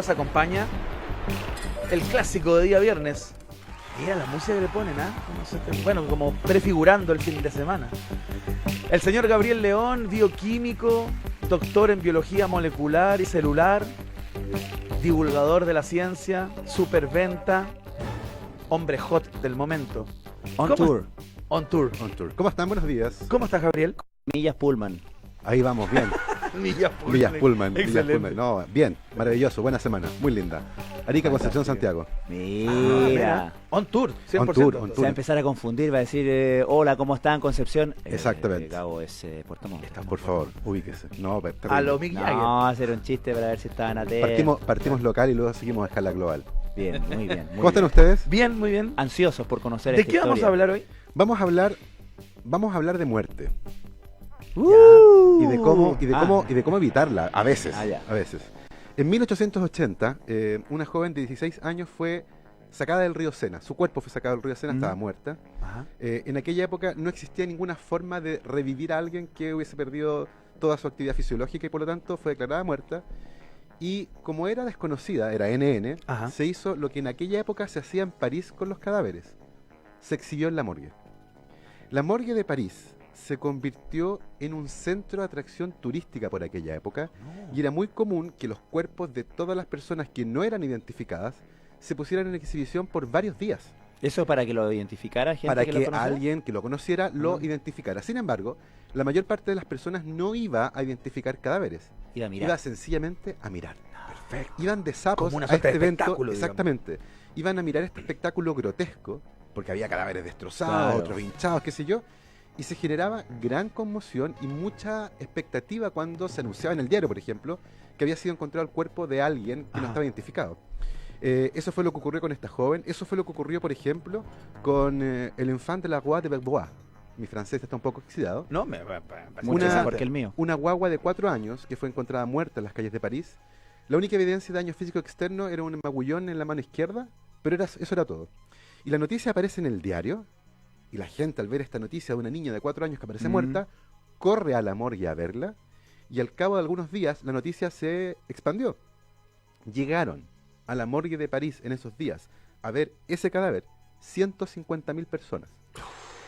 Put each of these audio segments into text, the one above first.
Nos acompaña el clásico de día viernes. Mira la música que le ponen, ¿ah? Bueno, como prefigurando el fin de semana. El señor Gabriel León, bioquímico, doctor en biología molecular y celular, divulgador de la ciencia, superventa, hombre hot del momento. On tour. On tour. On tour. ¿Cómo están? Buenos días. ¿Cómo estás, Gabriel? Millas Pullman. Ahí vamos, bien. Millas Pullman. Villas Pullman. Villas Excelente. Pullman. No, bien, maravilloso, buena semana, muy linda. Arica, Concepción, Santiago. Mira. On tour, 100%. On tour, on Se tour. va a empezar a confundir, va a decir, hola, ¿cómo están, Concepción? Exactamente. Gabo es Puerto Montt. Por favor, ubíquese. No, terrible. A lo Mick Jagger. No, hacer un chiste para ver si estaban atentos. Partimos local y luego seguimos a escala global. Bien, muy bien. Muy ¿Cómo están bien. ustedes? Bien, muy bien. Ansiosos por conocer ¿De esta qué vamos a historia. hablar hoy? Vamos a hablar de muerte Uh. y de cómo evitarla, a veces. Ya. A veces. En 1880, una joven de 16 años fue sacada del río Sena. Su cuerpo fue sacado del río Sena, estaba muerta. Ajá. En aquella época no existía ninguna forma de revivir a alguien que hubiese perdido toda su actividad fisiológica y por lo tanto fue declarada muerta. Y como era desconocida, era NN, Ajá. se hizo lo que en aquella época se hacía en París con los cadáveres. Se exhibió en la morgue. La morgue de París se convirtió en un centro de atracción turística por aquella época y era muy común que los cuerpos de todas las personas que no eran identificadas se pusieran en exhibición por varios días Eso para que lo identificara gente para que que lo conociera. alguien que lo conociera lo Ah. identificara. Sin embargo, la mayor parte de las personas no iba a identificar cadáveres, Iba a mirar. iba sencillamente a mirar. Perfecto. Iban de sapos Como una a suerte este de evento, espectáculo, digamos. exactamente. Iban a mirar este espectáculo grotesco, porque había cadáveres destrozados, Claro. otros hinchados, qué sé yo, y se generaba gran conmoción y mucha expectativa cuando se anunciaba en el diario, por ejemplo, que había sido encontrado el cuerpo de alguien que no Ajá. estaba identificado. Eso fue lo que ocurrió con esta joven. Eso fue lo que ocurrió, por ejemplo, con el enfant de la Roi de Verbois. Mi francés está un poco oxidado. No, me parece Mucho Una- mejor que el mío. Una guagua de 4 años que fue encontrada muerta en las calles de París. La única evidencia de daño físico externo era un magullón en la mano izquierda, pero eso era todo. Y la noticia aparece en el diario, y la gente al ver esta noticia de una niña de 4 años que aparece muerta, corre a la morgue a verla, y al cabo de algunos días la noticia se expandió. Llegaron a la morgue de París en esos días a ver ese cadáver 150.000 personas.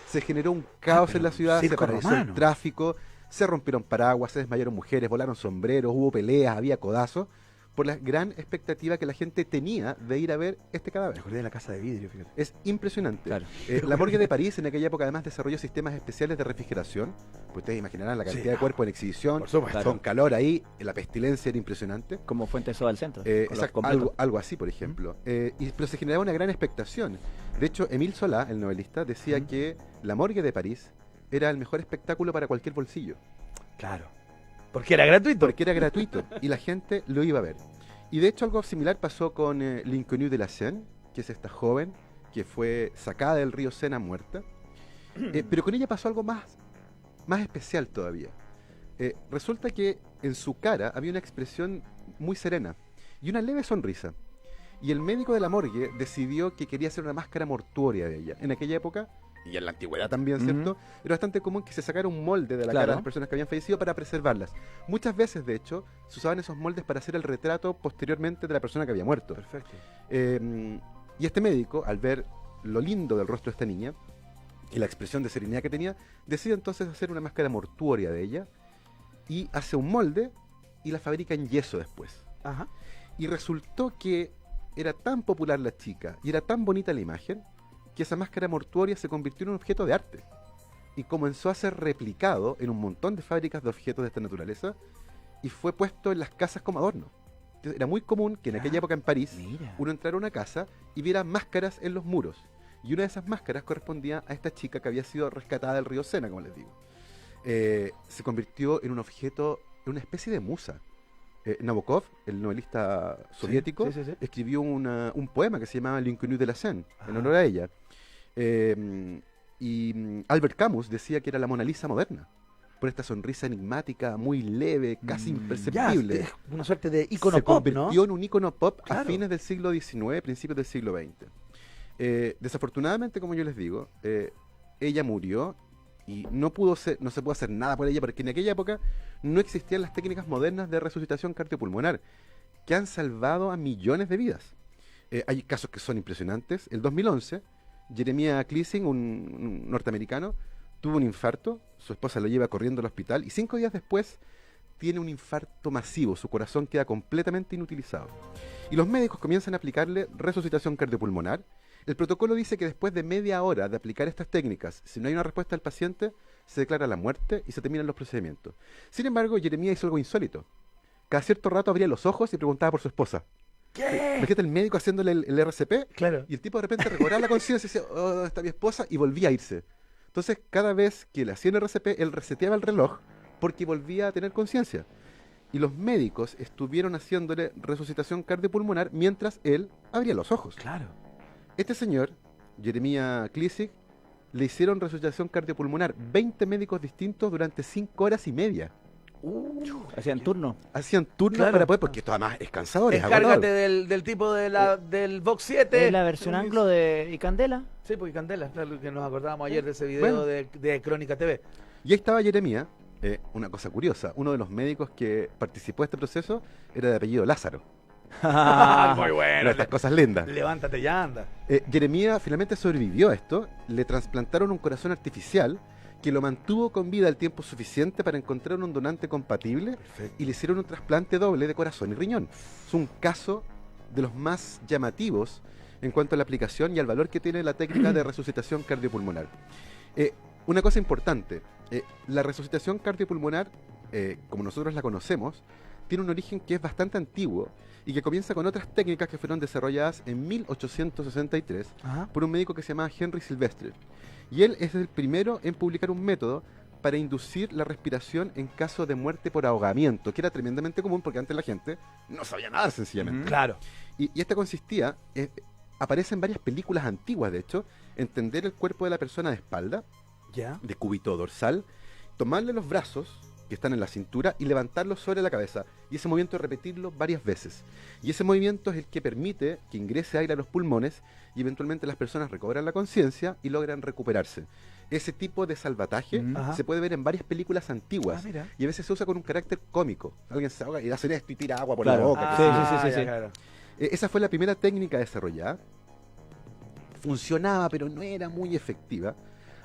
Se generó un caos pero en la ciudad, se circo paralizó romano. el tráfico, se rompieron paraguas, se desmayaron mujeres, volaron sombreros, hubo peleas, había codazos, por la gran expectativa que la gente tenía de ir a ver este Me cadáver. acordé de la casa de vidrio, fíjate. Es impresionante. Claro. La morgue de París en aquella época además desarrolló sistemas especiales de refrigeración. Pues ustedes imaginarán la cantidad Sí. de cuerpos en exhibición, Por supuesto. con calor ahí, la pestilencia era impresionante. Como Fuente Soda al centro. con los Exacto, completos. algo así, por ejemplo. Pero se generaba una gran expectación. De hecho, Émile Zola, el novelista, decía que la morgue de París era el mejor espectáculo para cualquier bolsillo. Claro. Porque era gratuito. Porque era gratuito y la gente lo iba a ver. Y de hecho algo similar pasó con l'Inconnue de la Seine, que es esta joven que fue sacada del río Sena muerta. Pero con ella pasó algo más especial todavía. Resulta que en su cara había una expresión muy serena y una leve sonrisa. Y el médico de la morgue decidió que quería hacer una máscara mortuoria de ella. En aquella época, y en la antigüedad también, ¿cierto? Era bastante común que se sacara un molde de la cara de Claro. las personas que habían fallecido para preservarlas. Muchas veces, de hecho, se usaban esos moldes para hacer el retrato posteriormente de la persona que había muerto. Perfecto. Y este médico, al ver lo lindo del rostro de esta niña y la expresión de serenidad que tenía, decide entonces hacer una máscara mortuoria de ella y hace un molde y la fabrica en yeso después. Ajá. Y resultó que era tan popular la chica y era tan bonita la imagen que esa máscara mortuoria se convirtió en un objeto de arte y comenzó a ser replicado en un montón de fábricas de objetos de esta naturaleza y fue puesto en las casas como adorno. Entonces, era muy común que en aquella época en París Mira. uno entrara a una casa y viera máscaras en los muros. Y una de esas máscaras correspondía a esta chica que había sido rescatada del río Sena, como les digo. Se convirtió en un objeto, en una especie de musa. Nabokov, el novelista soviético, sí, sí. escribió un poema que se llamaba L'Inconnue de la Seine, en Ajá. honor a ella. Albert Camus decía que era la Mona Lisa moderna, por esta sonrisa enigmática, muy leve, casi Ya, imperceptible. es una suerte de icono Se pop, convirtió ¿no? en un icono pop a Claro. fines del siglo XIX, principios del siglo XX. Desafortunadamente, como yo les digo, ella murió y no se pudo hacer nada por ella porque en aquella época no existían las técnicas modernas de resucitación cardiopulmonar. que han salvado a millones de vidas. Hay casos que son impresionantes. El 2011, Jeremiah Cleasing, un norteamericano, tuvo un infarto, su esposa lo lleva corriendo al hospital y 5 días después tiene un infarto masivo, su corazón queda completamente inutilizado. Y los médicos comienzan a aplicarle resucitación cardiopulmonar. El protocolo dice que después de media hora de aplicar estas técnicas, si no hay una respuesta del paciente, se declara la muerte y se terminan los procedimientos. Sin embargo, Jeremiah hizo algo insólito. Cada cierto rato abría los ojos y preguntaba por su esposa. ¿Qué? Imagínate el médico haciéndole el RCP, Claro. y el tipo de repente recobraba la conciencia y decía, oh, ¿dónde está mi esposa? Y volvía a irse. Entonces, cada vez que le hacían el RCP, él reseteaba el reloj porque volvía a tener conciencia. Y los médicos estuvieron haciéndole resucitación cardiopulmonar mientras él abría los ojos. Claro. Este señor, Jeremiah Cleasing, le hicieron resucitación cardiopulmonar 20 médicos distintos durante 5 horas y media. Hacían turno. Hacían turnos Claro. para poder, porque esto además es cansador, es Descárgate agotador. del tipo del Vox 7. ¿Es la versión anglo de Candela? Sí, porque Candela, claro, que nos acordábamos ayer de ese video Bueno. de Crónica TV. Y ahí estaba Jeremiah, una cosa curiosa, uno de los médicos que participó de este proceso era de apellido Lázaro. Muy Una bueno. de estas cosas lindas. Levántate y anda. Jeremiah finalmente sobrevivió a esto, le trasplantaron un corazón artificial que lo mantuvo con vida el tiempo suficiente para encontrar un donante compatible y le hicieron un trasplante doble de corazón y riñón. Es un caso de los más llamativos en cuanto a la aplicación y al valor que tiene la técnica de resucitación cardiopulmonar. Una cosa importante, la resucitación cardiopulmonar, como nosotros la conocemos, tiene un origen que es bastante antiguo y que comienza con otras técnicas que fueron desarrolladas en 1863 Ajá. por un médico que se llamaba Henry Sylvester. Y él es el primero en publicar un método para inducir la respiración en caso de muerte por ahogamiento, que era tremendamente común porque antes la gente no sabía nada sencillamente. Claro. Y esta consistía, aparece en varias películas antiguas de hecho, entender el cuerpo de la persona de espalda, Ya. de cúbito dorsal, tomarle los brazos que están en la cintura y levantarlos sobre la cabeza, y ese movimiento repetirlo varias veces. Y ese movimiento es el que permite que ingrese aire a los pulmones y eventualmente las personas recobran la conciencia y logran recuperarse. Ese tipo de salvataje Ajá. se puede ver en varias películas antiguas, Mira. y a veces se usa con un carácter cómico. Alguien se ahoga y hace esto y tira agua por Claro. la boca. Sí, qué sé yo. sí, ya, sí. claro. Esa fue la primera técnica desarrollada. Funcionaba, pero no era muy efectiva.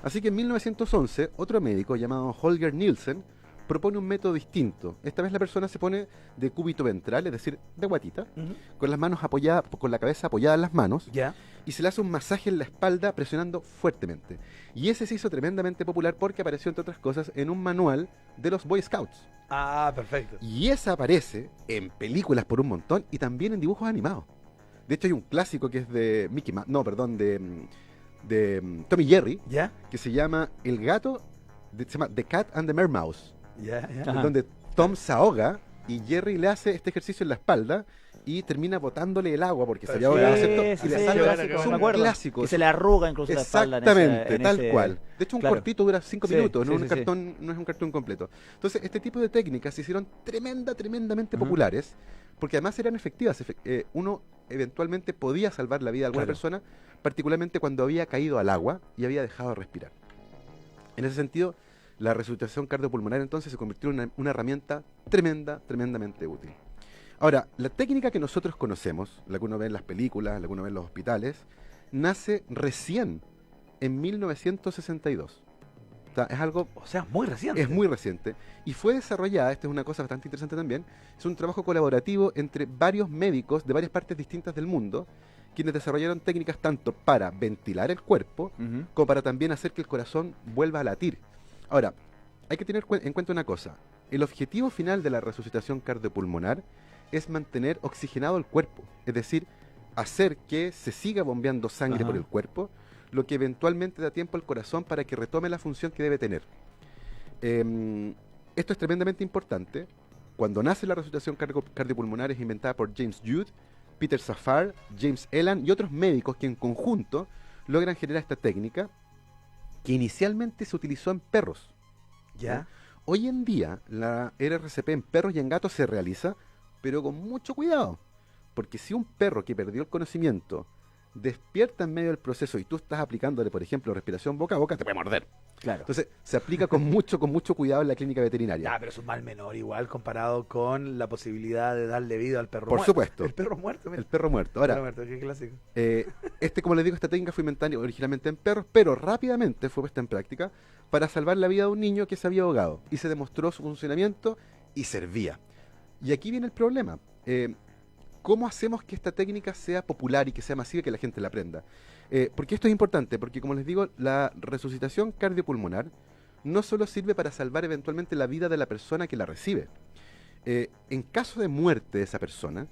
Así que en 1911, otro médico llamado Holger Nielsen propone un método distinto. Esta vez la persona se pone de cúbito ventral, es decir, de guatita, Ujú. con las manos apoyadas, con la cabeza apoyada en las manos, Ya. y se le hace un masaje en la espalda presionando fuertemente. Y ese se hizo tremendamente popular porque apareció, entre otras cosas, en un manual de los Boy Scouts. Ah, perfecto. Y esa aparece en películas por un montón y también en dibujos animados. De hecho hay un clásico que es de Mickey Mouse, no, perdón, de Tom y Jerry, ¿Ya? que se llama El gato, se llama The Cat and the Mermouse, Ya, ya. Ajá. en donde Tom se ahoga y Jerry le hace este ejercicio en la espalda y termina botándole el agua porque se había ahogado, Sí, ¿cierto? sí, Y le sí, salva. clásico, Es me un acuerdo. clásico. Y se le arruga incluso la espalda. Exactamente, tal cual. De hecho, un claro. cortito dura 5 Sí, minutos, no, sí, un sí, sí. cartón, no es un cartón completo. Entonces, este tipo de técnicas se hicieron tremendamente Ujú. populares, porque además eran efectivas. Uno eventualmente podía salvar la vida de alguna Claro. persona, particularmente cuando había caído al agua y había dejado de respirar. En ese sentido, la resucitación cardiopulmonar entonces se convirtió en una herramienta tremendamente útil. Ahora, la técnica que nosotros conocemos, la que uno ve en las películas, la que uno ve en los hospitales, nace recién en 1962. O sea, es algo, O sea, muy reciente. es muy reciente. Y fue desarrollada, esta es una cosa bastante interesante también, es un trabajo colaborativo entre varios médicos de varias partes distintas del mundo, quienes desarrollaron técnicas tanto para ventilar el cuerpo, Ujú. como para también hacer que el corazón vuelva a latir. Ahora, hay que tener en cuenta una cosa. El objetivo final de la resucitación cardiopulmonar es mantener oxigenado el cuerpo, es decir, hacer que se siga bombeando sangre Ajá. por el cuerpo, lo que eventualmente da tiempo al corazón para que retome la función que debe tener. Esto es tremendamente importante. Cuando nace la resucitación cardiopulmonar es inventada por James Jude, Peter Safar, James Elan y otros médicos que en conjunto logran generar esta técnica que inicialmente se utilizó en perros. Ya. Hoy en día la RCP en perros y en gatos se realiza, pero con mucho cuidado, porque si un perro que perdió el conocimiento despierta en medio del proceso y tú estás aplicándole, por ejemplo, respiración boca a boca, te puede morder. Claro. Entonces, se aplica con mucho cuidado en la clínica veterinaria. Pero es un mal menor igual comparado con la posibilidad de darle vida al perro Por muerto. supuesto. El perro muerto, mira. El perro muerto. El perro Ahora, muerto, qué clásico. como les digo, esta técnica fue inventada originalmente en perros, pero rápidamente fue puesta en práctica para salvar la vida de un niño que se había ahogado. Y se demostró su funcionamiento y servía. Y aquí viene el problema. ¿Cómo hacemos que esta técnica sea popular y que sea masiva y que la gente la aprenda? Porque esto es importante, porque como les digo, la resucitación cardiopulmonar no solo sirve para salvar eventualmente la vida de la persona que la recibe. En caso de muerte de esa persona,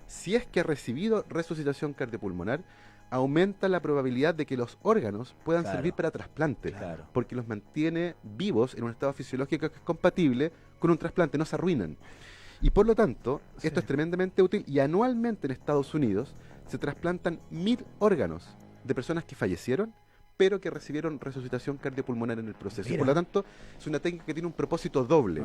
si es que ha recibido resucitación cardiopulmonar, aumenta la probabilidad de que los órganos puedan servir para trasplante, porque los mantiene vivos en un estado fisiológico que es compatible con un trasplante, no se arruinan. Y por lo tanto, esto es tremendamente útil y anualmente en Estados Unidos se trasplantan 1000 órganos de personas que fallecieron, pero que recibieron resucitación cardiopulmonar en el proceso. Por lo tanto, es una técnica que tiene un propósito doble.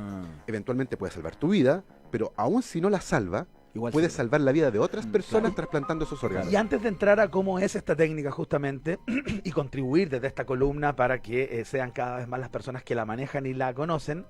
Eventualmente puede salvar tu vida, pero aún si no la salva, puede salvar la vida de otras personas trasplantando esos órganos. Y antes de entrar a cómo es esta técnica justamente y contribuir desde esta columna para que sean cada vez más las personas que la manejan y la conocen,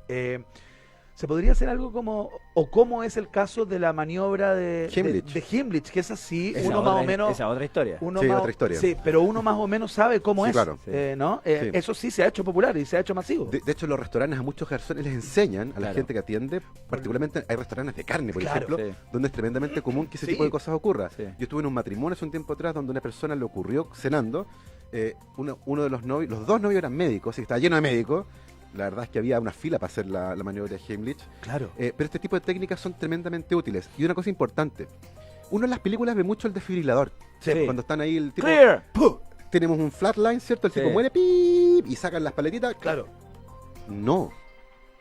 ¿se podría hacer algo como, o cómo es el caso de la maniobra de Heimlich, que es así, uno más o menos... Esa otra historia. Otra historia. Sí, pero uno más o menos sabe cómo es, claro. ¿no? Sí. Eso sí se ha hecho popular y se ha hecho masivo. De hecho, los restaurantes a muchos garzones les enseñan a la gente que atiende, particularmente hay restaurantes de carne, por ejemplo, donde es tremendamente común que ese tipo de cosas ocurra. Yo estuve en un matrimonio hace un tiempo atrás donde una persona le ocurrió cenando, uno de los novios, los dos novios eran médicos, y estaba lleno de médicos. La verdad es que había una fila para hacer la maniobra de Heimlich. Claro. Pero este tipo de técnicas son tremendamente útiles. Y una cosa importante. Uno en las películas ve mucho el desfibrilador. Sí. Cuando están ahí el tipo... ¡Clear! Tenemos un flatline, ¿cierto? El tipo muere, ¡pip! Y sacan las paletitas. Claro. No.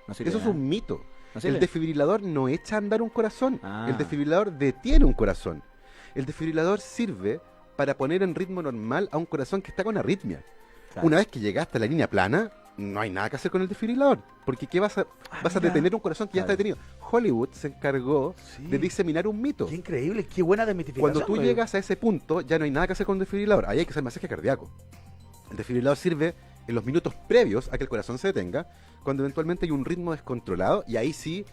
Eso es un mito. El desfibrilador no echa a andar un corazón. El desfibrilador detiene un corazón. El desfibrilador sirve para poner en ritmo normal a un corazón que está con arritmia. Una vez que llegaste a la línea plana, no hay nada que hacer con el desfibrilador, porque ¿qué vas a detener un corazón que ya está detenido? Hollywood se encargó de diseminar un mito. Qué increíble, qué buena desmitificación. Cuando tú llegas a ese punto, ya no hay nada que hacer con el desfibrilador, ahí hay que hacer masaje cardíaco. El desfibrilador sirve en los minutos previos a que el corazón se detenga, cuando eventualmente hay un ritmo descontrolado, y ahí sí,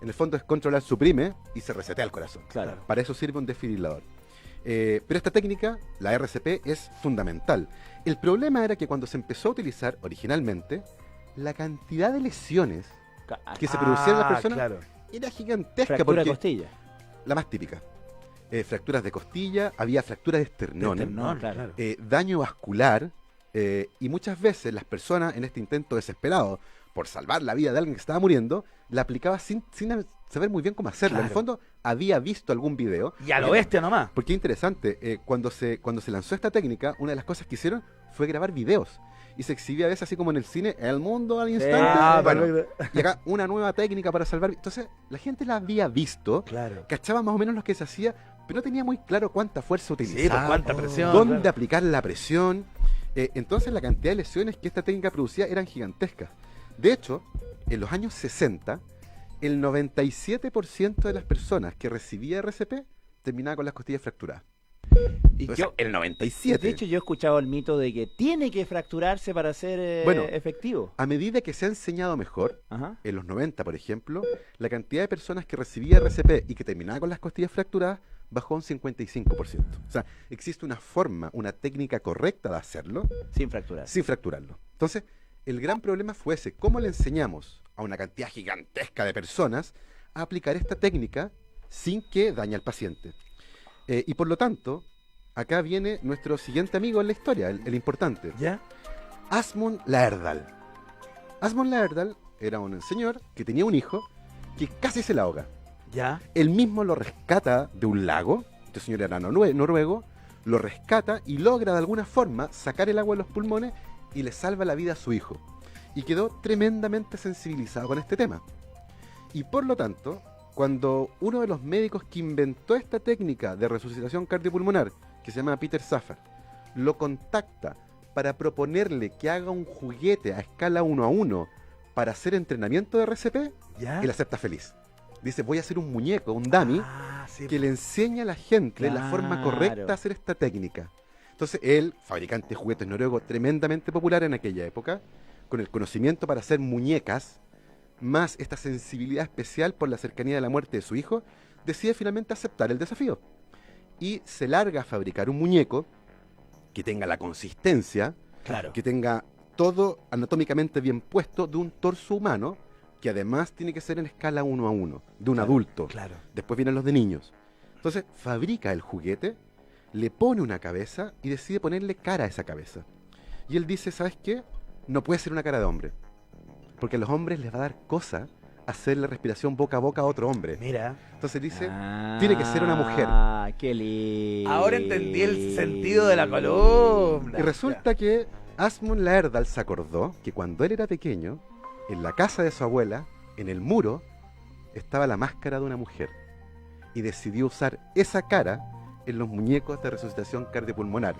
en el fondo descontrolar suprime y se resetea el corazón. Claro. Para eso sirve un desfibrilador. Pero esta técnica, la RCP, es fundamental. El problema era que cuando se empezó a utilizar originalmente, la cantidad de lesiones que se producían en las personas era gigantesca. Fractura de costilla. La más típica. Fracturas de costilla, había fracturas de esternón, daño vascular, y muchas veces las personas en este intento desesperado por salvar la vida de alguien que estaba muriendo, la aplicaba sin saber muy bien cómo hacerlo. En el fondo, había visto algún video. Y a lo bestia nomás. Porque es interesante, cuando se lanzó esta técnica, una de las cosas que hicieron fue grabar videos. Y se exhibía a veces así como en el cine, el mundo al instante. Y acá una nueva técnica para salvar. Entonces, la gente la había visto, cachaba más o menos lo que se hacía, pero no tenía muy claro cuánta fuerza utilizar, cuánta presión, dónde aplicar la presión. Entonces, la cantidad de lesiones que esta técnica producía eran gigantescas. De hecho, en los años 60, el 97% de las personas que recibía RCP terminaba con las costillas fracturadas. El 97%. De hecho, yo he escuchado el mito de que tiene que fracturarse para ser efectivo. A medida que se ha enseñado mejor, en los 90, por ejemplo, la cantidad de personas que recibía RCP y que terminaba con las costillas fracturadas bajó un 55%. O sea, existe una forma, una técnica correcta de hacerlo sin fracturar. Sin fracturarlo. Entonces, el gran problema fue ese. ¿Cómo le enseñamos a una cantidad gigantesca de personas a aplicar esta técnica sin que dañe al paciente? Y por lo tanto, acá viene nuestro siguiente amigo en la historia, el importante. ¿Ya? Asmund Laerdal. Asmund Laerdal era un señor que tenía un hijo que casi se la ahoga. ¿Ya? Él mismo lo rescata de un lago. Este señor era noruego. Lo rescata y logra de alguna forma sacar el agua de los pulmones y le salva la vida a su hijo. Y quedó tremendamente sensibilizado con este tema. Y por lo tanto, cuando uno de los médicos que inventó esta técnica de resucitación cardiopulmonar, que se llama Peter Safar, lo contacta para proponerle que haga un juguete a escala 1:1 para hacer entrenamiento de RCP, él acepta feliz. Dice, voy a hacer un muñeco, un dummy, que le enseña a la gente la forma correcta de hacer esta técnica. Entonces él, fabricante de juguetes noruego tremendamente popular en aquella época, con el conocimiento para hacer muñecas, más esta sensibilidad especial por la cercanía de la muerte de su hijo, decide finalmente aceptar el desafío. Y se larga a fabricar un muñeco que tenga la consistencia, Claro. que tenga todo anatómicamente bien puesto de un torso humano, que además tiene que ser en escala 1:1, de un adulto. Claro. Después vienen los de niños. Entonces fabrica el juguete, le pone una cabeza y decide ponerle cara a esa cabeza. Y él dice, ¿sabes qué? No puede ser una cara de hombre. Porque a los hombres les va a dar cosa hacerle respiración boca a boca a otro hombre. Mira. Entonces dice, tiene que ser una mujer. Ah, qué lindo. Ahora entendí el sentido de la columna. Y resulta que Asmund Laerdal se acordó que cuando él era pequeño, en la casa de su abuela, en el muro, estaba la máscara de una mujer. Y decidió usar esa cara en los muñecos de resucitación cardiopulmonar,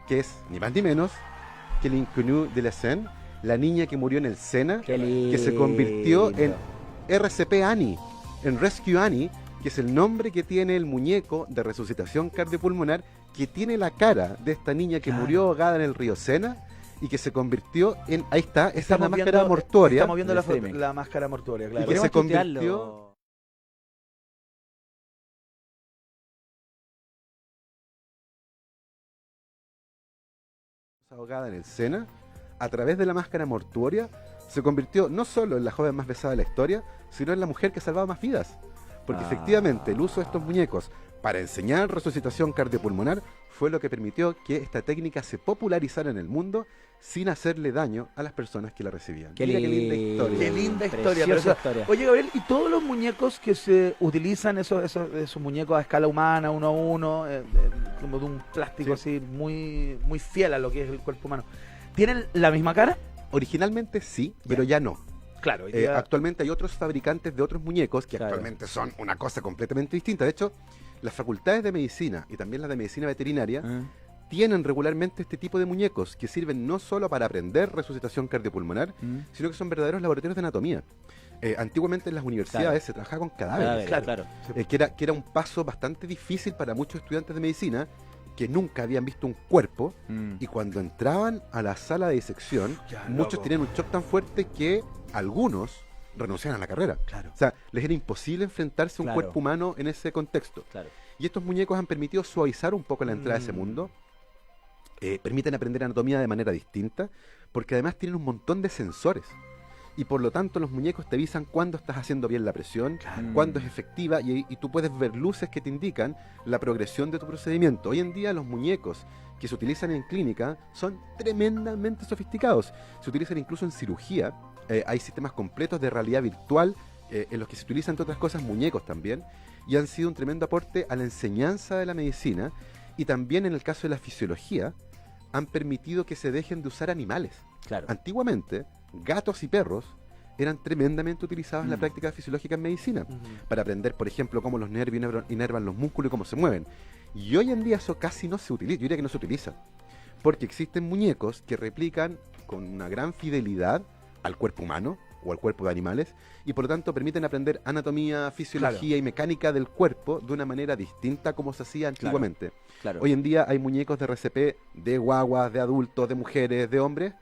que es ni más ni menos que l'Inconnu de la Seine, la niña que murió en el Sena, que se convirtió en RCP Annie, en Rescue Annie, que es el nombre que tiene el muñeco de resucitación cardiopulmonar, que tiene la cara de esta niña que murió ahogada en el río Sena y que se convirtió en, ahí está, esa es la máscara mortuoria. Estamos viendo la máscara mortuoria, claro. Y que se convirtió ahogada en el Sena, a través de la máscara mortuoria, se convirtió no solo en la joven más besada de la historia, sino en la mujer que salvaba más vidas. Porque efectivamente el uso de estos muñecos para enseñar resucitación cardiopulmonar fue lo que permitió que esta técnica se popularizara en el mundo sin hacerle daño a las personas que la recibían. Qué Mira qué linda historia. Qué linda historia. Preciosa historia. Oye, Gabriel, ¿y todos los muñecos que se utilizan, esos muñecos a escala humana, 1:1, como de un plástico así muy, muy fiel a lo que es el cuerpo humano, tienen la misma cara? Originalmente sí, pero ya no. Claro. Actualmente hay otros fabricantes de otros muñecos que actualmente son una cosa completamente distinta. De hecho, las facultades de medicina y también las de medicina veterinaria tienen regularmente este tipo de muñecos que sirven no solo para aprender resucitación cardiopulmonar, sino que son verdaderos laboratorios de anatomía. Antiguamente en las universidades se trabajaba con cadáveres, Claro. que era un paso bastante difícil para muchos estudiantes de medicina que nunca habían visto un cuerpo y cuando entraban a la sala de disección, muchos tenían un shock tan fuerte que algunos renunciaban a la carrera. Claro. O sea, les era imposible enfrentarse a un cuerpo humano en ese contexto. Claro. Y estos muñecos han permitido suavizar un poco la entrada a ese mundo. Permiten aprender anatomía de manera distinta, porque además tienen un montón de sensores. Y por lo tanto los muñecos te avisan cuándo estás haciendo bien la presión, cuándo es efectiva, y tú puedes ver luces que te indican la progresión de tu procedimiento. Hoy en día los muñecos que se utilizan en clínica son tremendamente sofisticados. Se utilizan incluso en cirugía. Hay sistemas completos de realidad virtual en los que se utilizan, entre otras cosas, muñecos también, y han sido un tremendo aporte a la enseñanza de la medicina, y también en el caso de la fisiología han permitido que se dejen de usar animales. Claro. Antiguamente, gatos y perros eran tremendamente utilizados en la práctica fisiológica en medicina, para aprender, por ejemplo, cómo los nervios inervan los músculos y cómo se mueven. Y hoy en día eso casi no se utiliza, yo diría que no se utiliza, porque existen muñecos que replican con una gran fidelidad al cuerpo humano o al cuerpo de animales, y por lo tanto permiten aprender anatomía, fisiología y mecánica del cuerpo de una manera distinta como se hacía antiguamente. Claro. Hoy en día hay muñecos de RCP de guaguas, de adultos, de mujeres, de hombres.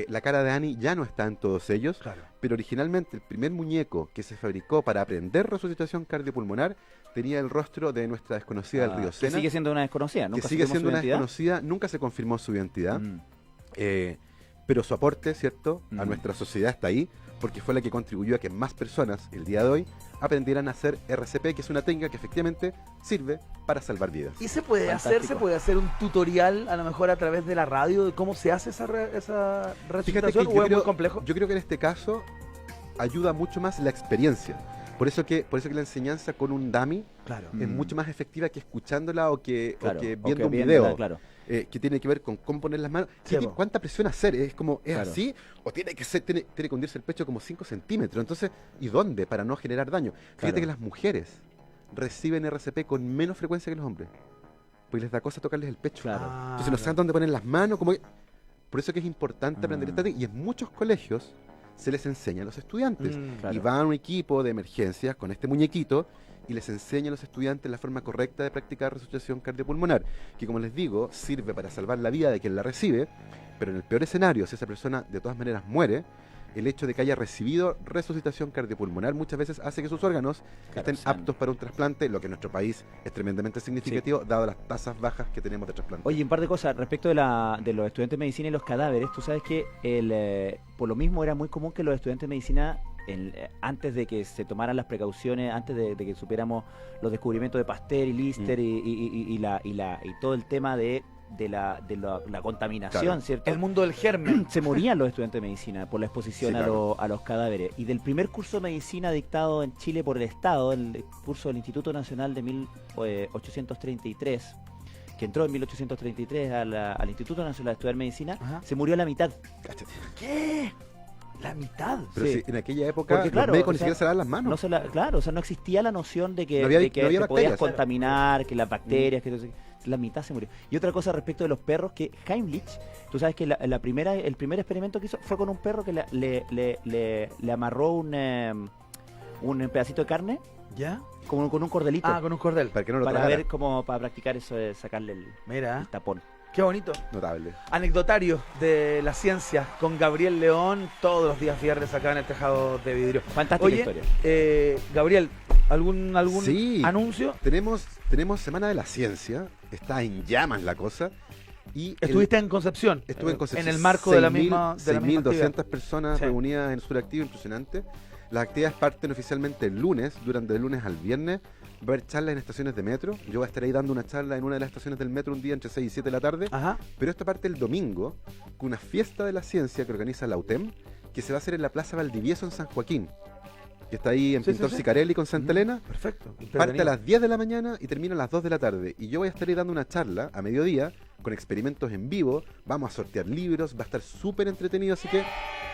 La cara de Annie ya no está en todos ellos, pero originalmente el primer muñeco que se fabricó para aprender resucitación cardiopulmonar tenía el rostro de nuestra desconocida del río Sena. Que sigue siendo una desconocida, que sigue siendo una desconocida, nunca se confirmó su identidad, pero su aporte, ¿cierto?, a nuestra sociedad está ahí, porque fue la que contribuyó a que más personas el día de hoy aprendieran a hacer RCP, que es una técnica que efectivamente sirve para salvar vidas. ¿Y se puede hacer un tutorial a lo mejor a través de la radio de cómo se hace esa resucitación, o es muy complejo? Yo creo que en este caso ayuda mucho más la experiencia. Por eso que la enseñanza con un dummy es mucho más efectiva que escuchándola o que viendo un video. Que tiene que ver con cómo poner las manos, cuánta presión hacer, es como, ¿es así? O tiene que hundirse el pecho como 5 centímetros, entonces, ¿y dónde? Para no generar daño. Fíjate que las mujeres reciben RCP con menos frecuencia que los hombres, pues les da cosa tocarles el pecho. Entonces no saben dónde poner las manos, por eso que es importante aprender esta técnica, y en muchos colegios se les enseña a los estudiantes. Claro. Y va un equipo de emergencias con este muñequito y les enseña a los estudiantes la forma correcta de practicar resucitación cardiopulmonar, que como les digo, sirve para salvar la vida de quien la recibe, pero en el peor escenario, si esa persona de todas maneras muere, el hecho de que haya recibido resucitación cardiopulmonar muchas veces hace que sus órganos estén aptos para un trasplante, lo que en nuestro país es tremendamente significativo, dado las tasas bajas que tenemos de trasplante. Oye, un par de cosas respecto de los estudiantes de medicina y los cadáveres. Tú sabes que por lo mismo era muy común que los estudiantes de medicina, antes de que se tomaran las precauciones, antes de que supiéramos los descubrimientos de Pasteur y Lister y todo el tema de la contaminación, Claro. ¿cierto? El mundo del germen. Se morían los estudiantes de medicina por la exposición Sí, claro. a los cadáveres. Y del primer curso de medicina dictado en Chile por el Estado, el curso del Instituto Nacional de 1833, que entró en 1833 al Instituto Nacional de Estudiar Medicina, Ajá. se murió la mitad. Cáchate. ¿Qué? La mitad. Pero Sí. si en aquella época Porque, claro, los médicos o ni sea, siquiera se lavan las manos. No se la- claro, o sea, no existía la noción de que, No había de que bacterias. te podías contaminar, que las bacterias, que no sé qué. La mitad se murió. Y otra cosa respecto de los perros, que Heimlich, tú sabes que el primer experimento que hizo fue con un perro que le amarró un pedacito de carne ¿Ya? con un cordelito Ah, con un cordel. Para que no lo para tragara. ver cómo para practicar eso de sacarle el Mira, tapón. qué bonito. Notable. Anecdotario de la ciencia con Gabriel León todos los días viernes acá en el Tejado de Vidrio. Fantástica Oye, historia. Gabriel, ¿algún Sí. anuncio? Tenemos Semana de la Ciencia, está en llamas la cosa. Y Estuviste en Concepción. Estuve en Concepción. En el marco de la 6.000, misma. De la misma 6.200 actividad. personas Sí. reunidas en Suractivo, impresionante. Las actividades parten oficialmente el lunes, durante el lunes al viernes. Va a haber charlas en estaciones de metro. Yo voy a estar ahí dando una charla en una de las estaciones del metro un día entre 6 y 7 de la tarde. Ajá. Pero esto parte el domingo con una fiesta de la ciencia que organiza la UTEM, que se va a hacer en la Plaza Valdivieso en San Joaquín, que está ahí en Sí, Pintor sí, sí. Sicarelli con Santa Elena. Perfecto. Parte a las 10 de la mañana y termina a las 2 de la tarde. Y yo voy a estar ahí dando una charla a mediodía con experimentos en vivo. Vamos a sortear libros, va a estar súper entretenido. Así que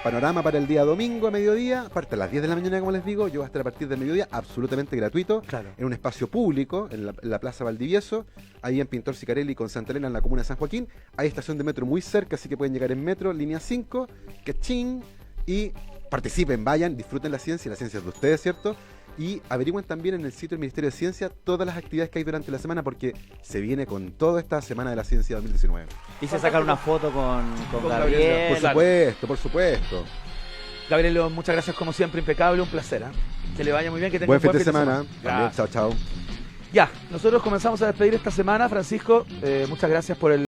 panorama para el día domingo a mediodía. Parte a las 10 de la mañana, como les digo. Yo voy a estar a partir del mediodía, absolutamente gratuito, Claro. en un espacio público, en la Plaza Valdivieso, ahí en Pintor Sicarelli con Santa Elena, en la comuna de San Joaquín. Hay estación de metro muy cerca, así que pueden llegar en metro, línea 5, ¡cachín! Y participen, vayan, disfruten la ciencia es de ustedes, ¿cierto? Y averigüen también en el sitio del Ministerio de Ciencia todas las actividades que hay durante la semana, porque se viene con toda esta Semana de la Ciencia 2019. Hice sacar una foto con Gabriel. Gabriel. Por supuesto, por supuesto. Gabriel León, muchas gracias como siempre, impecable, un placer. ¿Eh? Que le vaya muy bien, que tenga Buen un fin de semana. También, Gracias. chao, chao. Ya, nosotros comenzamos a despedir esta semana. Francisco, muchas gracias por el